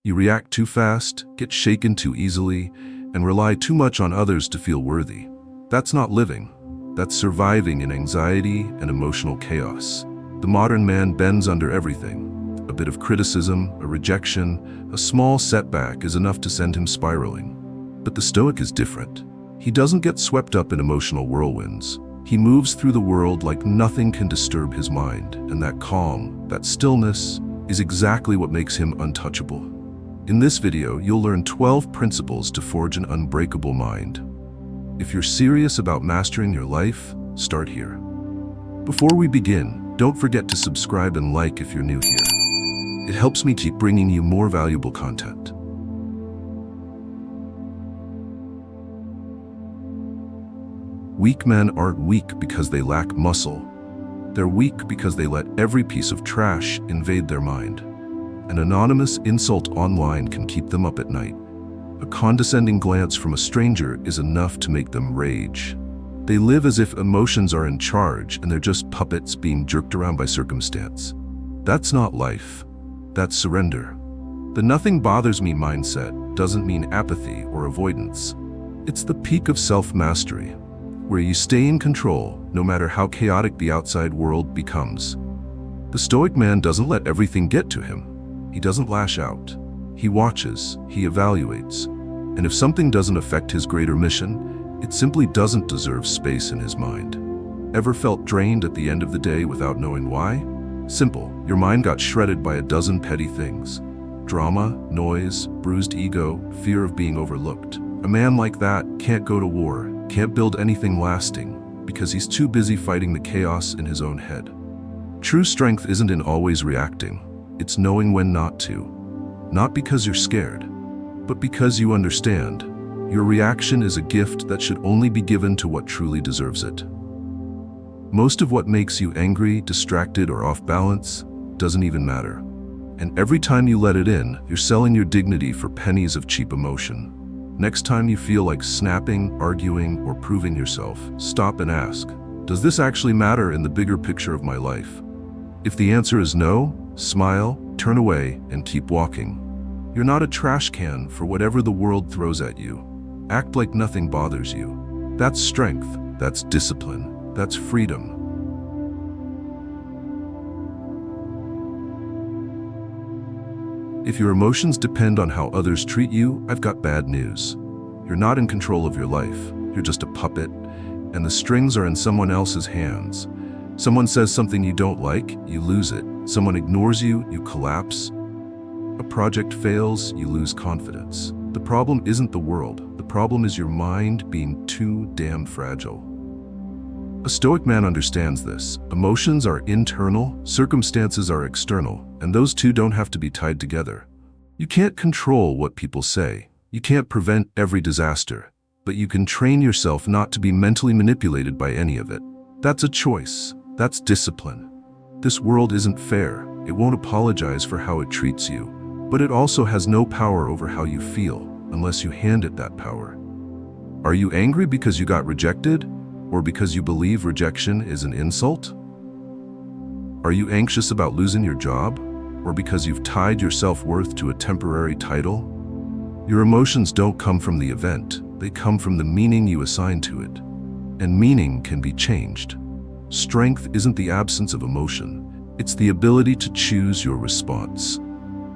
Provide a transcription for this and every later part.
You react too fast, get shaken too easily, and rely too much on others to feel worthy. That's not living. That's surviving in anxiety and emotional chaos. The modern man bends under everything. A bit of criticism, a rejection, a small setback is enough to send him spiraling. But the Stoic is different. He doesn't get swept up in emotional whirlwinds. He moves through the world like nothing can disturb his mind, and that calm, that stillness, is exactly what makes him untouchable. In this video, you'll learn 12 principles to forge an unbreakable mind. If you're serious about mastering your life, start here. Before we begin, don't forget to subscribe and like if you're new here. It helps me keep bringing you more valuable content. Weak men aren't weak because they lack muscle. They're weak because they let every piece of trash invade their mind. An anonymous insult online can keep them up at night. A condescending glance from a stranger is enough to make them rage. They live as if emotions are in charge and they're just puppets being jerked around by circumstance. That's not life. That's surrender. The nothing bothers me mindset doesn't mean apathy or avoidance. It's the peak of self-mastery, where you stay in control no matter how chaotic the outside world becomes. The Stoic man doesn't let everything get to him. He doesn't lash out. He watches, he evaluates, and if something doesn't affect his greater mission, it simply doesn't deserve space in his mind. Ever felt drained at the end of the day without knowing why? Simple, your mind got shredded by a dozen petty things. Drama, noise, bruised ego, fear of being overlooked. A man like that can't go to war, can't build anything lasting, because he's too busy fighting the chaos in his own head. True strength isn't in always reacting, it's knowing when not to. Not because you're scared, but because you understand. Your reaction is a gift that should only be given to what truly deserves it. Most of what makes you angry, distracted, or off balance doesn't even matter. And every time you let it in, you're selling your dignity for pennies of cheap emotion. Next time you feel like snapping, arguing, or proving yourself, stop and ask, does this actually matter in the bigger picture of my life? If the answer is no, smile, turn away, and keep walking. You're not a trash can for whatever the world throws at you. Act like nothing bothers you. That's strength, that's discipline, that's freedom. If your emotions depend on how others treat you, I've got bad news. You're not in control of your life. You're just a puppet, and the strings are in someone else's hands. Someone says something you don't like, you lose it. Someone ignores you, you collapse. A project fails, you lose confidence. The problem isn't the world. The problem is your mind being too damn fragile. A Stoic man understands this. Emotions are internal, circumstances are external, and those two don't have to be tied together. You can't control what people say. You can't prevent every disaster, but you can train yourself not to be mentally manipulated by any of it. That's a choice. That's discipline. This world isn't fair. It won't apologize for how it treats you, but it also has no power over how you feel unless you hand it that power. Are you angry because you got rejected? Or because you believe rejection is an insult? Are you anxious about losing your job? Or because you've tied your self-worth to a temporary title? Your emotions don't come from the event, they come from the meaning you assign to it. And meaning can be changed. Strength isn't the absence of emotion, it's the ability to choose your response.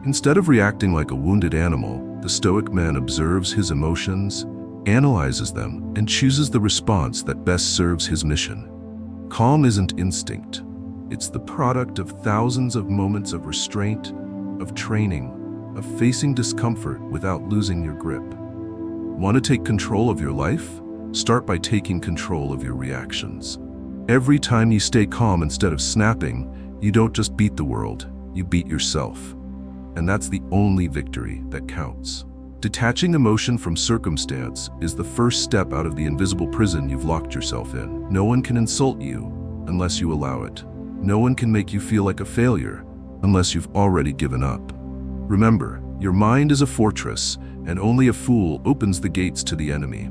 Instead of reacting like a wounded animal, the Stoic man observes his emotions, analyzes them, and chooses the response that best serves his mission. Calm isn't instinct. It's the product of thousands of moments of restraint, of training, of facing discomfort without losing your grip. Want to take control of your life? Start by taking control of your reactions. Every time you stay calm instead of snapping, you don't just beat the world, you beat yourself. And that's the only victory that counts. Detaching emotion from circumstance is the first step out of the invisible prison you've locked yourself in. No one can insult you unless you allow it. No one can make you feel like a failure unless you've already given up. Remember, your mind is a fortress, and only a fool opens the gates to the enemy.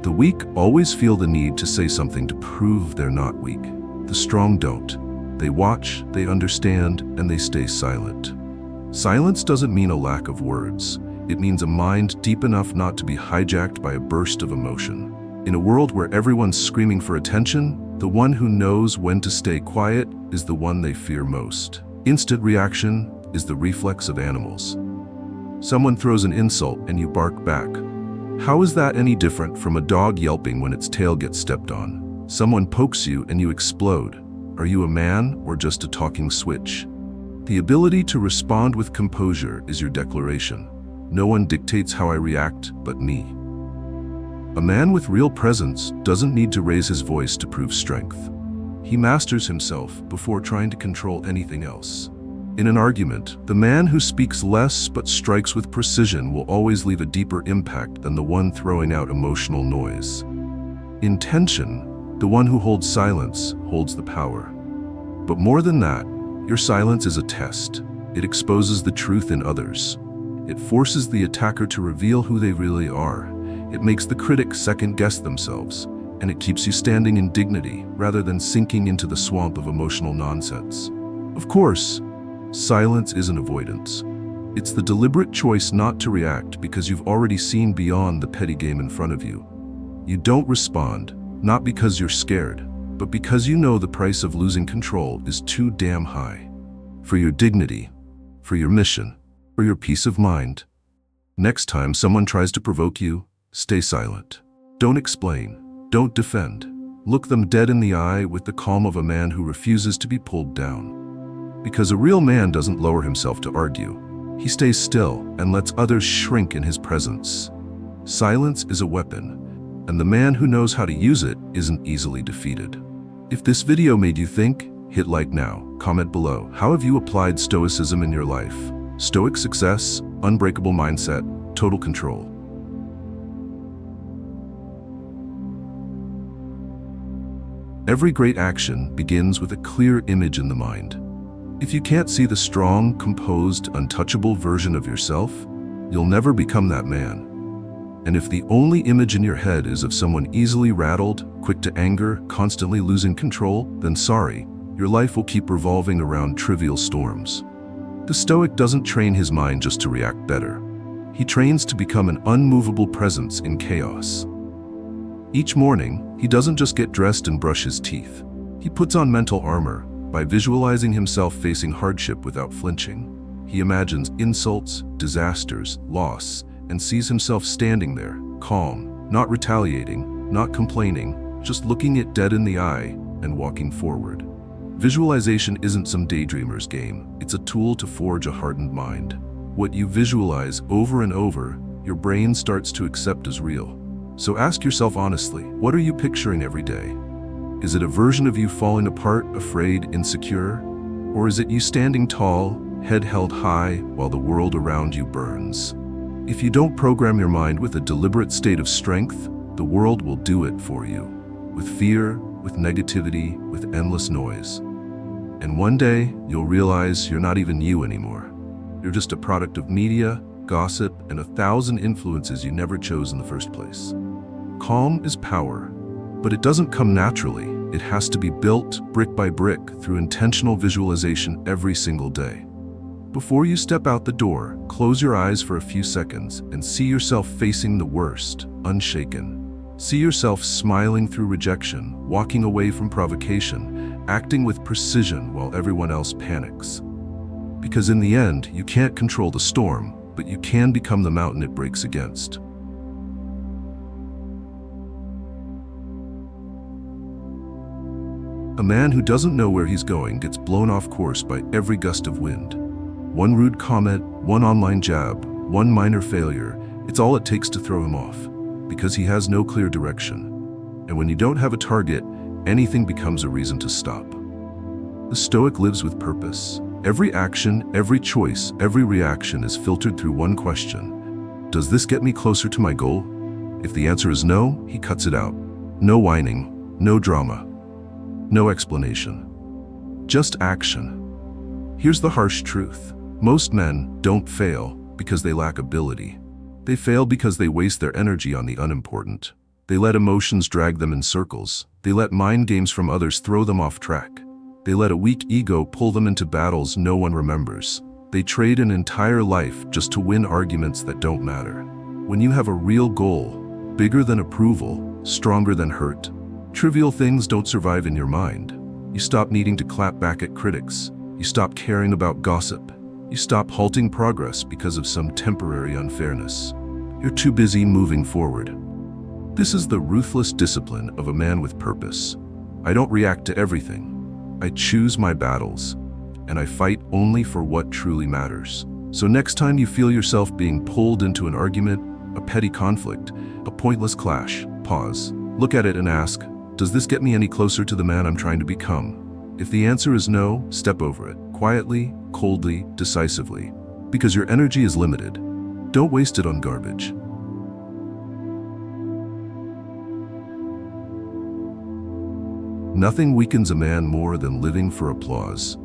The weak always feel the need to say something to prove they're not weak. The strong don't. They watch, they understand, and they stay silent. Silence doesn't mean a lack of words. It means a mind deep enough not to be hijacked by a burst of emotion. In a world where everyone's screaming for attention, the one who knows when to stay quiet is the one they fear most. Instant reaction is the reflex of animals. Someone throws an insult and you bark back. How is that any different from a dog yelping when its tail gets stepped on? Someone pokes you and you explode. Are you a man or just a talking switch? The ability to respond with composure is your declaration. No one dictates how I react but me. A man with real presence doesn't need to raise his voice to prove strength. He masters himself before trying to control anything else. In an argument, the man who speaks less but strikes with precision will always leave a deeper impact than the one throwing out emotional noise. In tension, the one who holds silence holds the power. But more than that, your silence is a test. It exposes the truth in others. It forces the attacker to reveal who they really are. It makes the critic second-guess themselves, and it keeps you standing in dignity rather than sinking into the swamp of emotional nonsense. Of course, silence isn't avoidance. It's the deliberate choice not to react because you've already seen beyond the petty game in front of you. You don't respond, not because you're scared, but because you know the price of losing control is too damn high. For your dignity, for your mission, for your peace of mind. Next time someone tries to provoke you, stay silent. Don't explain. Don't defend. Look them dead in the eye with the calm of a man who refuses to be pulled down. Because a real man doesn't lower himself to argue. He stays still and lets others shrink in his presence. Silence is a weapon, and the man who knows how to use it isn't easily defeated. If this video made you think, hit like now, comment below. How have you applied Stoicism in your life? Stoic success, unbreakable mindset, total control. Every great action begins with a clear image in the mind. If you can't see the strong, composed, untouchable version of yourself, you'll never become that man. And if the only image in your head is of someone easily rattled, quick to anger, constantly losing control, then sorry, your life will keep revolving around trivial storms. The Stoic doesn't train his mind just to react better. He trains to become an unmovable presence in chaos. Each morning, he doesn't just get dressed and brush his teeth. He puts on mental armor by visualizing himself facing hardship without flinching. He imagines insults, disasters, loss, and sees himself standing there, calm, not retaliating, not complaining, just looking it dead in the eye and walking forward. Visualization isn't some daydreamer's game. It's a tool to forge a hardened mind. What you visualize over and over, your brain starts to accept as real. So ask yourself honestly, what are you picturing every day? Is it a version of you falling apart, afraid, insecure? Or is it you standing tall, head held high, while the world around you burns? If you don't program your mind with a deliberate state of strength, the world will do it for you. With fear, with negativity, with endless noise. And one day, you'll realize you're not even you anymore. You're just a product of media, gossip, and 1,000 influences you never chose in the first place. Calm is power, but it doesn't come naturally. It has to be built brick by brick through intentional visualization every single day. Before you step out the door, close your eyes for a few seconds and see yourself facing the worst, unshaken. See yourself smiling through rejection, walking away from provocation, acting with precision while everyone else panics. Because in the end, you can't control the storm, but you can become the mountain it breaks against. A man who doesn't know where he's going gets blown off course by every gust of wind. One rude comment, one online jab, one minor failure, it's all it takes to throw him off, because he has no clear direction. And when you don't have a target, anything becomes a reason to stop. The Stoic lives with purpose. Every action, every choice, every reaction is filtered through one question. Does this get me closer to my goal? If the answer is no, he cuts it out. No whining, no drama, no explanation. Just action. Here's the harsh truth. Most men don't fail because they lack ability. They fail because they waste their energy on the unimportant. They let emotions drag them in circles. They let mind games from others throw them off track. They let a weak ego pull them into battles no one remembers. They trade an entire life just to win arguments that don't matter. When you have a real goal, bigger than approval, stronger than hurt, trivial things don't survive in your mind. You stop needing to clap back at critics. You stop caring about gossip. You stop halting progress because of some temporary unfairness. You're too busy moving forward. This is the ruthless discipline of a man with purpose. I don't react to everything. I choose my battles, and I fight only for what truly matters. So next time you feel yourself being pulled into an argument, a petty conflict, a pointless clash, pause, look at it and ask, does this get me any closer to the man I'm trying to become? If the answer is no, step over it, quietly, coldly, decisively, because your energy is limited. Don't waste it on garbage. Nothing weakens a man more than living for applause.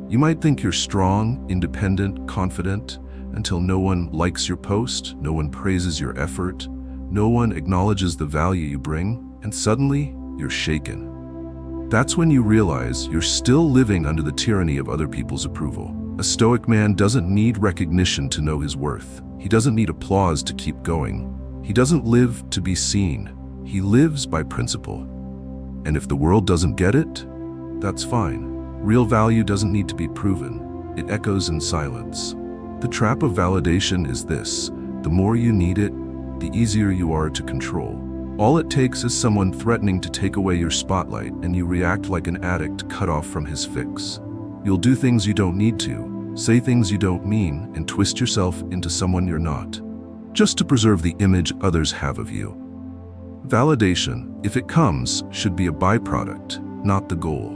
You might think you're strong, independent, confident, until no one likes your post, no one praises your effort, no one acknowledges the value you bring, and suddenly you're shaken. That's when you realize you're still living under the tyranny of other people's approval. A Stoic man doesn't need recognition to know his worth. He doesn't need applause to keep going. He doesn't live to be seen. He lives by principle. And if the world doesn't get it, that's fine. Real value doesn't need to be proven. It echoes in silence. The trap of validation is this: the more you need it, the easier you are to control. All it takes is someone threatening to take away your spotlight, and you react like an addict cut off from his fix. You'll do things you don't need to, say things you don't mean, and twist yourself into someone you're not, just to preserve the image others have of you. Validation, if it comes, should be a byproduct, not the goal.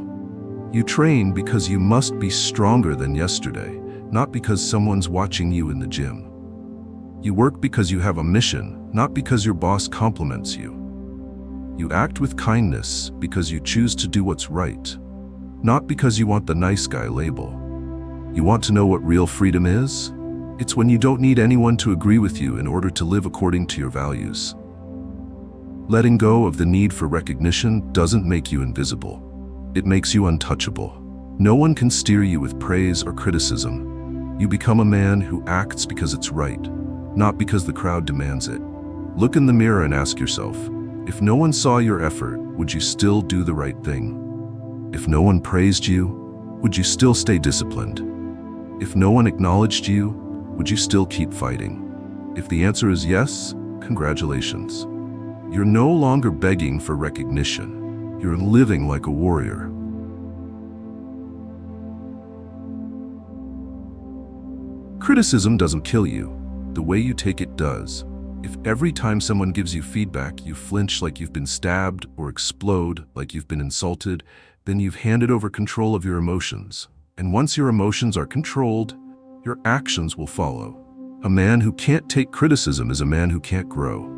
You train because you must be stronger than yesterday, not because someone's watching you in the gym. You work because you have a mission, not because your boss compliments you. You act with kindness because you choose to do what's right, not because you want the nice guy label. You want to know what real freedom is? It's when you don't need anyone to agree with you in order to live according to your values. Letting go of the need for recognition doesn't make you invisible. It makes you untouchable. No one can steer you with praise or criticism. You become a man who acts because it's right, not because the crowd demands it. Look in the mirror and ask yourself, if no one saw your effort, would you still do the right thing? If no one praised you, would you still stay disciplined? If no one acknowledged you, would you still keep fighting? If the answer is yes, congratulations. You're no longer begging for recognition. You're living like a warrior. Criticism doesn't kill you. The way you take it does. If every time someone gives you feedback, you flinch like you've been stabbed or explode like you've been insulted, then you've handed over control of your emotions. And once your emotions are controlled, your actions will follow. A man who can't take criticism is a man who can't grow.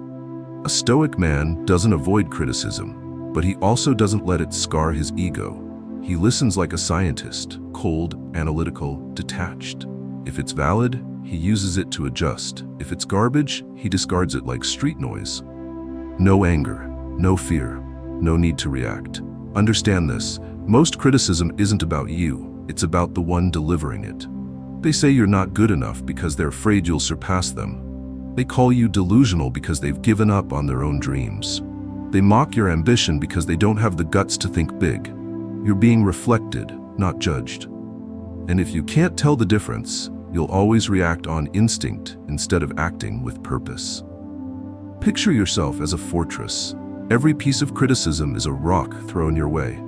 A Stoic man doesn't avoid criticism, but he also doesn't let it scar his ego. He listens like a scientist, cold, analytical, detached. If it's valid, he uses it to adjust. If it's garbage, he discards it like street noise. No anger, no fear, no need to react. Understand this, most criticism isn't about you, it's about the one delivering it. They say you're not good enough because they're afraid you'll surpass them. They call you delusional because they've given up on their own dreams. They mock your ambition because they don't have the guts to think big. You're being reflected, not judged. And if you can't tell the difference, you'll always react on instinct instead of acting with purpose. Picture yourself as a fortress. Every piece of criticism is a rock thrown your way.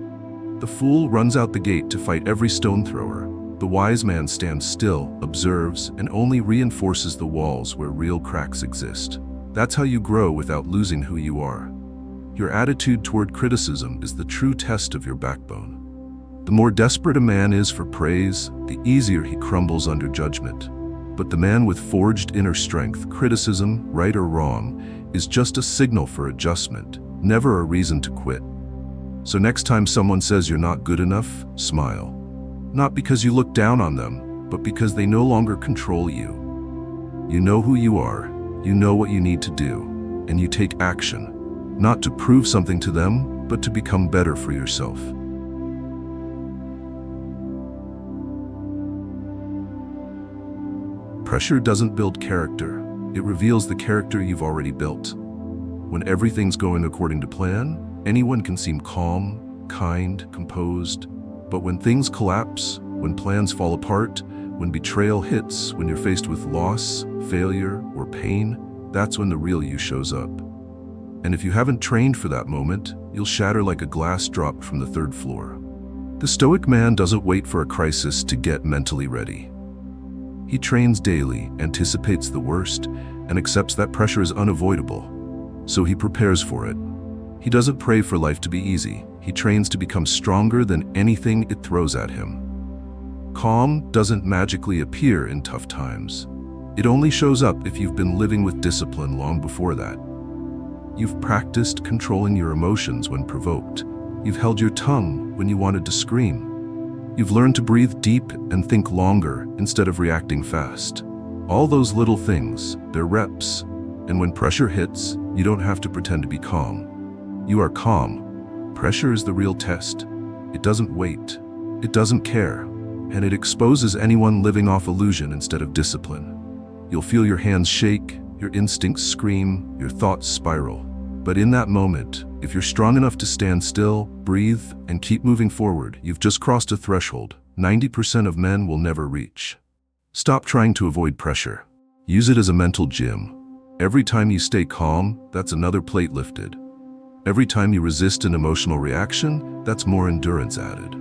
The fool runs out the gate to fight every stone thrower. The wise man stands still, observes, and only reinforces the walls where real cracks exist. That's how you grow without losing who you are. Your attitude toward criticism is the true test of your backbone. The more desperate a man is for praise, the easier he crumbles under judgment. But the man with forged inner strength, criticism, right or wrong, is just a signal for adjustment, never a reason to quit. So next time someone says you're not good enough, smile. Not because you look down on them, but because they no longer control you. You know who you are, you know what you need to do, and you take action, not to prove something to them, but to become better for yourself. Pressure doesn't build character. It reveals the character you've already built. When everything's going according to plan, anyone can seem calm, kind, composed. But when things collapse, when plans fall apart, when betrayal hits, when you're faced with loss, failure, or pain, that's when the real you shows up. And if you haven't trained for that moment, you'll shatter like a glass drop from the third floor. The Stoic man doesn't wait for a crisis to get mentally ready. He trains daily, anticipates the worst, and accepts that pressure is unavoidable. So he prepares for it. He doesn't pray for life to be easy. He trains to become stronger than anything it throws at him. Calm doesn't magically appear in tough times. It only shows up if you've been living with discipline long before that. You've practiced controlling your emotions when provoked. You've held your tongue when you wanted to scream. You've learned to breathe deep and think longer instead of reacting fast. All those little things, they're reps. And when pressure hits, you don't have to pretend to be calm. You are calm. Pressure is the real test. It doesn't wait. It doesn't care. And it exposes anyone living off illusion instead of discipline. You'll feel your hands shake, your instincts scream, your thoughts spiral. But in that moment, if you're strong enough to stand still, breathe, and keep moving forward, you've just crossed a threshold 90% of men will never reach. Stop trying to avoid pressure. Use it as a mental gym. Every time you stay calm, that's another plate lifted. Every time you resist an emotional reaction, that's more endurance added.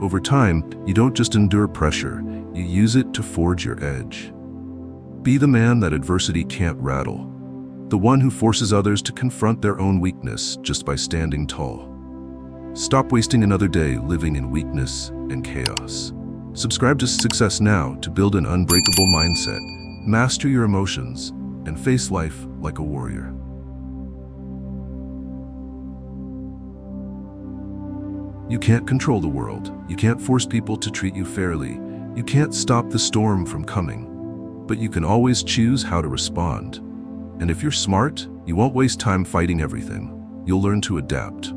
Over time, you don't just endure pressure, you use it to forge your edge. Be the man that adversity can't rattle. The one who forces others to confront their own weakness just by standing tall. Stop wasting another day living in weakness and chaos. Subscribe to Success now to build an unbreakable mindset, master your emotions, and face life like a warrior. You can't control the world. You can't force people to treat you fairly. You can't stop the storm from coming. But you can always choose how to respond. And if you're smart, you won't waste time fighting everything. You'll learn to adapt.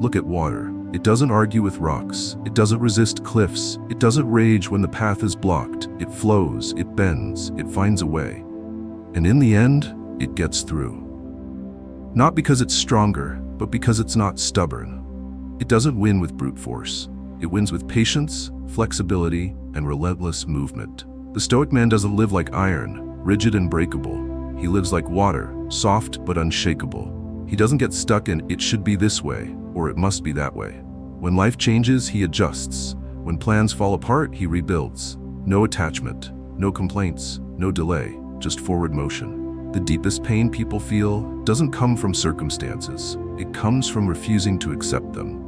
Look at water. It doesn't argue with rocks. It doesn't resist cliffs. It doesn't rage when the path is blocked. It flows, it bends, it finds a way. And in the end, it gets through. Not because it's stronger, but because it's not stubborn. It doesn't win with brute force. It wins with patience, flexibility, and relentless movement. The Stoic man doesn't live like iron, rigid and breakable. He lives like water, soft but unshakable. He doesn't get stuck in "it should be this way" or "it must be that way." When life changes, he adjusts. When plans fall apart, he rebuilds. No attachment, no complaints, no delay, just forward motion. The deepest pain people feel doesn't come from circumstances. It comes from refusing to accept them.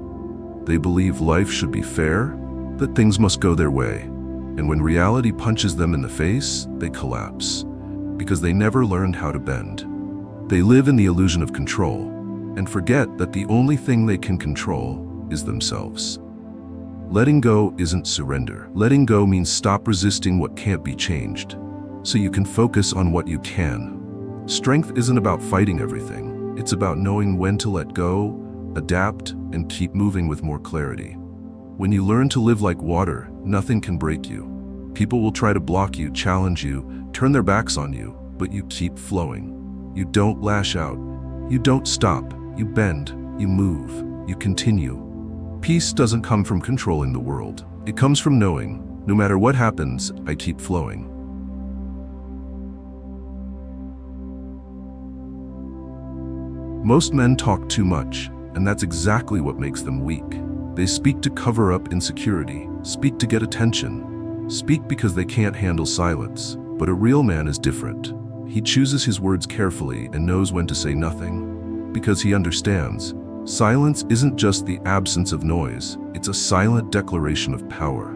They believe life should be fair, that things must go their way. And when reality punches them in the face, they collapse. Because they never learned how to bend. They live in the illusion of control and forget that the only thing they can control is themselves. Letting go isn't surrender. Letting go means stop resisting what can't be changed, so you can focus on what you can. Strength isn't about fighting everything. It's about knowing when to let go, adapt, and keep moving with more clarity. When you learn to live like water, nothing can break you. People will try to block you, challenge you, turn their backs on you, but you keep flowing. You don't lash out. You don't stop. You bend. You move. You continue. Peace doesn't come from controlling the world. It comes from knowing, no matter what happens, I keep flowing. Most men talk too much, and that's exactly what makes them weak. They speak to cover up insecurity, speak to get attention, speak because they can't handle silence. But a real man is different. He chooses his words carefully and knows when to say nothing. Because he understands, silence isn't just the absence of noise, it's a silent declaration of power.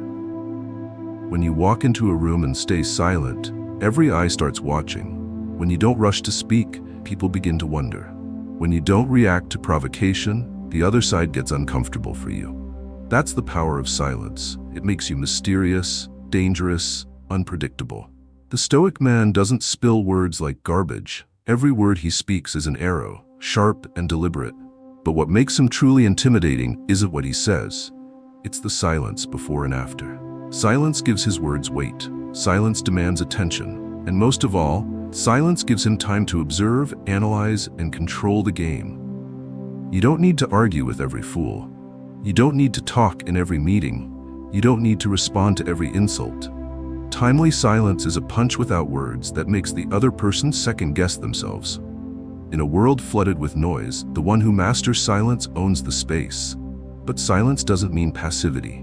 When you walk into a room and stay silent, every eye starts watching. When you don't rush to speak, people begin to wonder. When you don't react to provocation, the other side gets uncomfortable for you. That's the power of silence. It makes you mysterious, dangerous, unpredictable. The Stoic man doesn't spill words like garbage. Every word he speaks is an arrow, sharp and deliberate. But what makes him truly intimidating isn't what he says. It's the silence before and after. Silence gives his words weight. Silence demands attention. And most of all, silence gives him time to observe, analyze, and control the game. You don't need to argue with every fool. You don't need to talk in every meeting. You don't need to respond to every insult. Timely silence is a punch without words that makes the other person second-guess themselves. In a world flooded with noise, the one who masters silence owns the space. But silence doesn't mean passivity.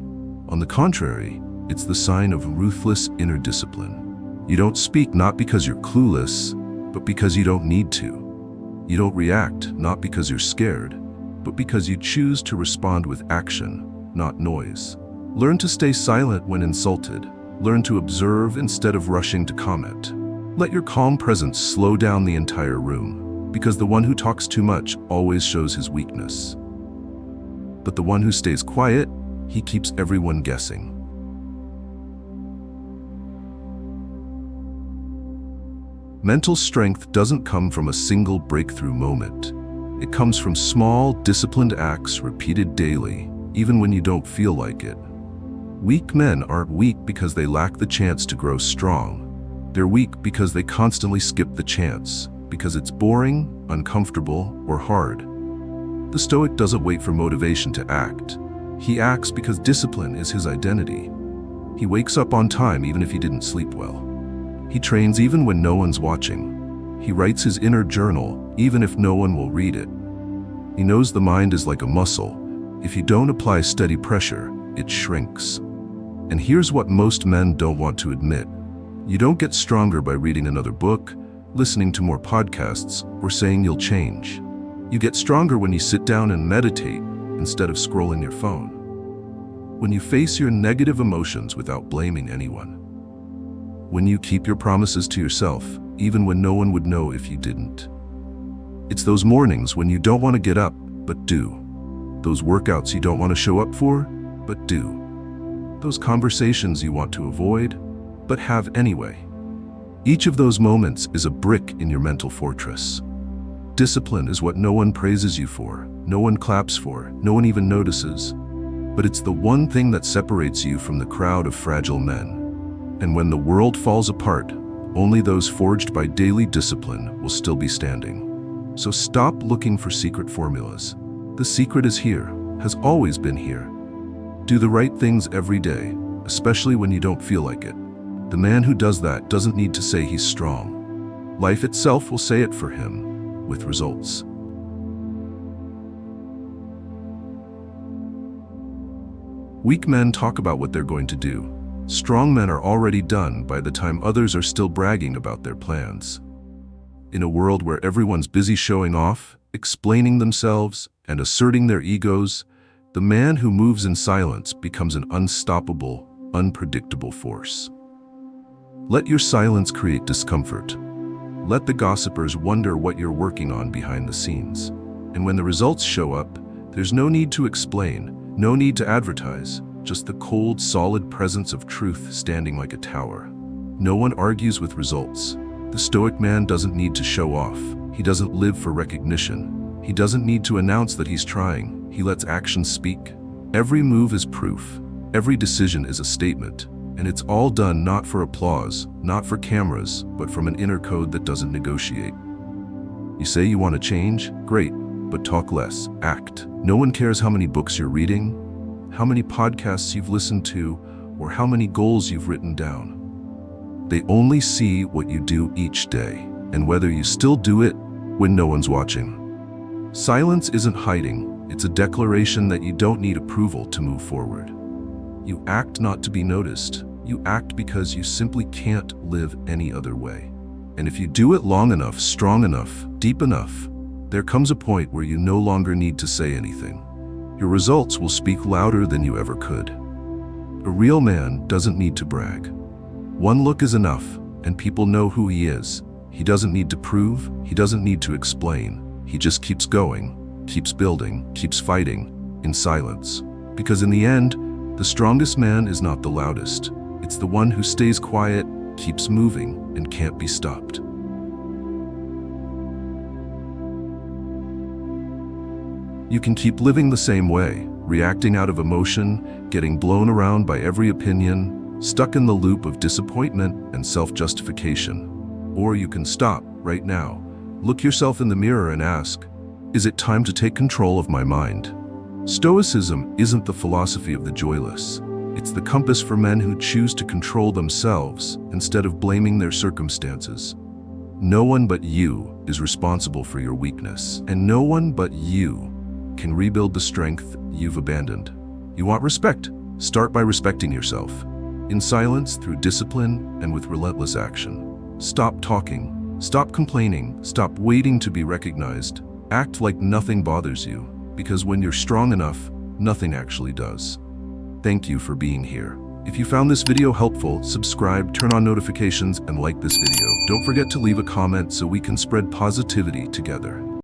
On the contrary, it's the sign of ruthless inner discipline. You don't speak not because you're clueless, but because you don't need to. You don't react not because you're scared, but because you choose to respond with action, not noise. Learn to stay silent when insulted. Learn to observe instead of rushing to comment. Let your calm presence slow down the entire room, because the one who talks too much always shows his weakness. But the one who stays quiet, he keeps everyone guessing. Mental strength doesn't come from a single breakthrough moment. It comes from small, disciplined acts repeated daily, even when you don't feel like it. Weak men aren't weak because they lack the chance to grow strong. They're weak because they constantly skip the chance, because it's boring, uncomfortable, or hard. The Stoic doesn't wait for motivation to act. He acts because discipline is his identity. He wakes up on time even if he didn't sleep well. He trains even when no one's watching. He writes his inner journal even if no one will read it. He knows the mind is like a muscle. If you don't apply steady pressure, it shrinks. And here's what most men don't want to admit. You don't get stronger by reading another book, listening to more podcasts, or saying you'll change. You get stronger when you sit down and meditate instead of scrolling your phone. When you face your negative emotions without blaming anyone. When you keep your promises to yourself, even when no one would know if you didn't. It's those mornings when you don't want to get up, but do. Those workouts you don't want to show up for, but do. Those conversations you want to avoid, but have anyway. Each of those moments is a brick in your mental fortress. Discipline is what no one praises you for, no one claps for, no one even notices. But it's the one thing that separates you from the crowd of fragile men. And when the world falls apart, only those forged by daily discipline will still be standing. So stop looking for secret formulas. The secret is here, has always been here. Do the right things every day, especially when you don't feel like it. The man who does that doesn't need to say he's strong. Life itself will say it for him, with results. Weak men talk about what they're going to do. Strong men are already done by the time others are still bragging about their plans. In a world where everyone's busy showing off, explaining themselves, and asserting their egos, the man who moves in silence becomes an unstoppable, unpredictable force. Let your silence create discomfort. Let the gossipers wonder what you're working on behind the scenes. And when the results show up, there's no need to explain, no need to advertise, just the cold, solid presence of truth standing like a tower. No one argues with results. The Stoic man doesn't need to show off. He doesn't live for recognition. He doesn't need to announce that he's trying. He lets actions speak. Every move is proof. Every decision is a statement. And it's all done not for applause, not for cameras, but from an inner code that doesn't negotiate. You say you want to change? Great, but talk less, act. No one cares how many books you're reading, how many podcasts you've listened to, or how many goals you've written down. They only see what you do each day, and whether you still do it when no one's watching. Silence isn't hiding, it's a declaration that you don't need approval to move forward. You act not to be noticed. You act because you simply can't live any other way. And if you do it long enough, strong enough, deep enough, there comes a point where you no longer need to say anything. Your results will speak louder than you ever could. A real man doesn't need to brag. One look is enough, and people know who he is. He doesn't need to prove, he doesn't need to explain. He just keeps going, keeps building, keeps fighting, in silence. Because in the end, the strongest man is not the loudest. It's the one who stays quiet, keeps moving, and can't be stopped. You can keep living the same way, reacting out of emotion, getting blown around by every opinion, stuck in the loop of disappointment and self-justification. Or you can stop right now, look yourself in the mirror and ask, is it time to take control of my mind? Stoicism isn't the philosophy of the joyless. It's the compass for men who choose to control themselves instead of blaming their circumstances. No one but you is responsible for your weakness, and no one but you can rebuild the strength you've abandoned. You want respect? Start by respecting yourself. In silence, through discipline, and with relentless action. Stop talking. Stop complaining. Stop waiting to be recognized. Act like nothing bothers you, because when you're strong enough, nothing actually does. Thank you for being here. If you found this video helpful, subscribe, turn on notifications, and like this video. Don't forget to leave a comment so we can spread positivity together.